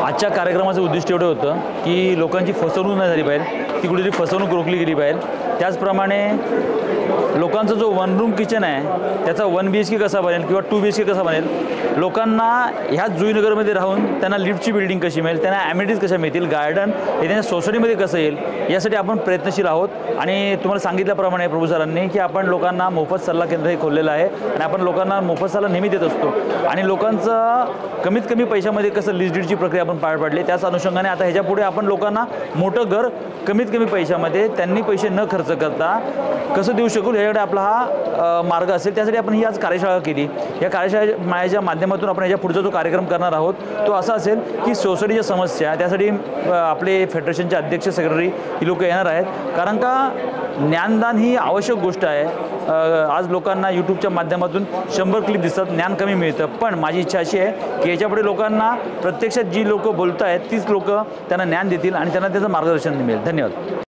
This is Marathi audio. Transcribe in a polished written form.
आजच्या कार्यक्रमाचं उद्दिष्ट एवढं होतं की लोकांची फसवणूक नाही झाली पाहिजे, ती कुठेतरी फसवणूक रोखली गेली पाहिजे। त्याचप्रमाणे लोकांचा जो वन रूम किचन आहे त्याचा 1 BHK कसा बनेल किंवा 2 BHK कसा बनेल, लोकांना ह्याच जुईनगरमध्ये राहून त्यांना लिफ्टची बिल्डिंग कशी मिळेल, त्यांना ॲम्युनिटीज कशा मिळतील, गार्डन हे त्यांच्या सोसायटीमध्ये कसं येईल, यासाठी आपण प्रयत्नशील आहोत। आणि तुम्हाला सांगितल्याप्रमाणे प्रभू सरांनी की आपण लोकांना मोफत सल्ला केंद्र हे खोललेलं आहे आणि आपण लोकांना मोफत सल्ला नेहमी देत असतो आणि लोकांचं कमीत कमी पैशामध्ये कसं लीज डीडची प्रक्रिया आपण पार पाडली, त्याच अनुषंगाने आता ह्याच्यापुढे आपण लोकांना मोठं घर कमीत कमी पैशामध्ये त्यांनी पैसे न खर्च करता कसं देऊ शकू ह्याच्याकडे आपला हा मार्ग असेल। त्यासाठी आपण ही आज कार्यशाळा केली। या कार्यशाळेच्या माध्यमातून आपण याच्या पुढचा जो कार्यक्रम करणार आहोत तो असा असेल की सोसायटीच्या समस्या, त्यासाठी आपले फेडरेशनचे अध्यक्ष सेक्रेटरी ही लोक येणार आहेत, कारण का ज्ञानदान ही आवश्यक गोष्ट आहे। आज लोकांना यूट्यूबच्या माध्यमातून 100 क्लिप दिसतात, ज्ञान कमी मिळतं, पण माझी इच्छा अशी आहे की याच्यापुढे लोकांना प्रत्यक्षात जी लोक बोलत आहेत तीच लोक त्यांना ज्ञान देतील आणि त्यांना त्याचं मार्गदर्शन मिळेल। धन्यवाद।